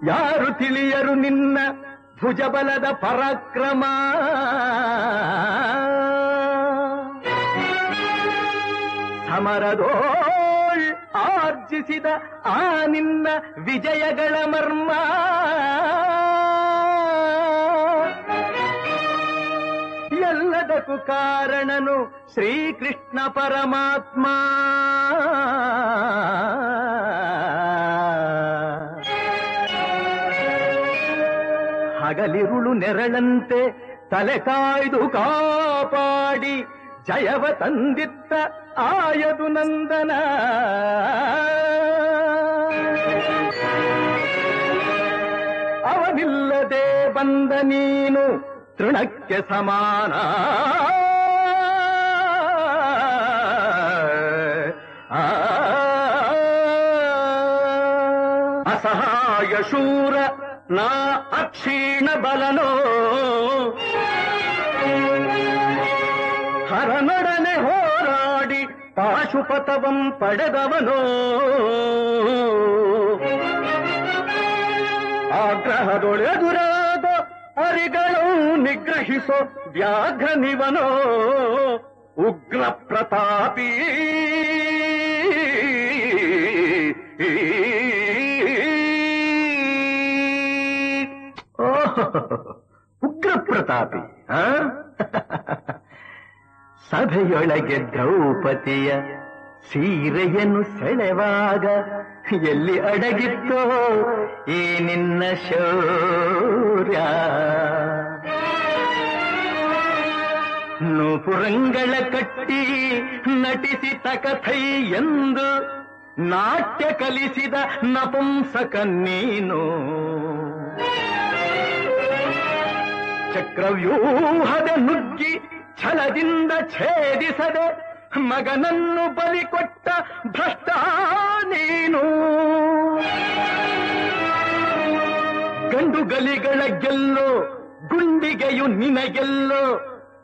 ಯಾರು ತಿಳಿಯರು ನಿನ್ನ ಭುಜಬಲದ ಪರಾಕ್ರಮ. ಸಮರದೋಳ್ ಆರ್ಜಿಸಿದ ಆ ನಿನ್ನ ವಿಜಯಗಳ ಮರ್ಮ. ಎಲ್ಲದಕ್ಕೂ ಕಾರಣನು ಶ್ರೀಕೃಷ್ಣ ಪರಮಾತ್ಮ. ಹಗಲಿರುಳು ನೆರಳಂತೆ ತಲೆ ಕಾಯ್ದು ಕಾಪಾಡಿ ಜಯವ ತಂದಿತ್ತ ಆಯದು ನಂದನ. ಅವನಿಲ್ಲದೆ ಬಂದ ನೀನು ತೃಣಕ್ಕೆ ಸಮಾನ. ಅಸಹಾಯ ಶೂರ ನಾ ಅಕ್ಷೀಣ ಬಲನೋ, ಹರನೊಡನೆ ಹೋರಾಡಿ ಪಾಶುಪತವಂ ಪಡೆದವನೋ. ಆಗ್ರಹದೊಳೆದುರಾದ ಅರಿಗಳು ನಿಗ್ರಹಿಸೋ ವ್ಯಾಘ್ರನಿವನೋ. ಉಗ್ರ ಪ್ರತಾಪಿ ಉಗ್ರ ಪ್ರತಾಪಿ. ಸಭೆಯೊಳಗೆ ದ್ರೌಪದಿಯ ಸೀರೆಯನ್ನು ಸೆಳೆವಾಗ ಎಲ್ಲಿ ಅಡಗಿತ್ತೋ ಈ ನಿನ್ನ ಶೌರ್ಯ. ನೂಪುರಂಗಳ ಕಟ್ಟಿ ನಟಿಸಿ ತಕಥೈ ಎಂದು ನಾಟ್ಯ ಕಲಿಸಿದ ನಪುಂಸಕ ನೀನು. ಚಕ್ರವ್ಯೂಹದ ನುಗ್ಗಿ ಛಲದಿಂದ ಛೇದಿಸದೆ ಮಗನನ್ನು ಬಲಿ ಕೊಟ್ಟ ಭ್ರಷ್ಟ ನೀನು. ಗಂಡುಗಲಿಗಳ ಗೆಲ್ಲೋ ಗುಂಡಿಗೆಯು ನಿನಗೆಲ್ಲೋ.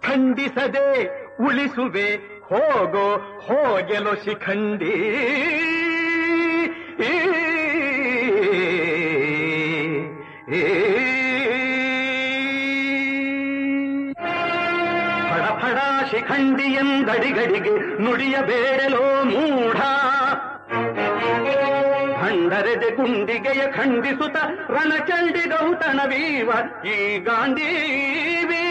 ಖಂಡಿಸದೆ ಉಳಿಸುವೆ ಹೋಗೋ ಹೋಗೆಲೋ ಶಿಖಂಡಿ. ಫಡ ಶಿಖಂಡಿ ಎಂದಡಿಗಡಿಗೆ ನುಡಿಯಬೇಡಲೋ ಮೂಢ. ಖಂಡರೆದೆ ಗುಂಡಿಗೆಯ ಖಂಡಿಸುತ್ತ ರಣಚಂಡಿ ಗೌತಣವೀವ ಈ ಗಾಂಧೀವಿ.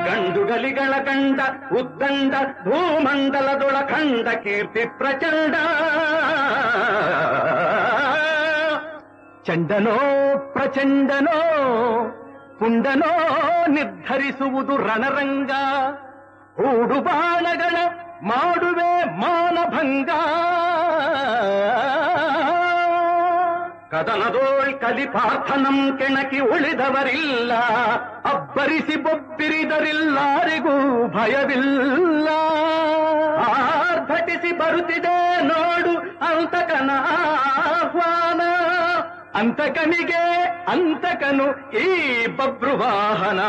ಗಂಡುಗಲಿಗಳ ಕಂಡ ಉದ್ದಂಡ ಭೂಮಂಡಲದೊಳ ಖಂಡ ಕೀರ್ತಿ ಪ್ರಚಂಡ. ಚಂಡನೋ ಪ್ರಚಂಡನೋ ಪುಂಡನೋ ನಿರ್ಧರಿಸುವುದು ರಣರಂಗ. ಹೂಡು ಬಾಣಗಳ ಮಾಡುವೆ ಮಾನಭಂಗ. ಕದನದೋಳ್ ಕಲಿಪಾರ್ಥನಂ ಕೆಣಕಿ ಉಳಿದವರಿಲ್ಲ. ಅಬ್ಬರಿಸಿ ಬೊಬ್ಬಿರಿದರಿಲ್ಲಾರಿಗೂ ಭಯವಿಲ್ಲ. ಆರ್ಭಟಿಸಿ ಬರುತ್ತಿದೆ ನೋಡು ಅಂತಕನ ಆಹ್ವಾನ. ಅಂತಕನಿಗೆ ಅಂತಕನು ಈ ಬಬ್ರುವಾಹನ.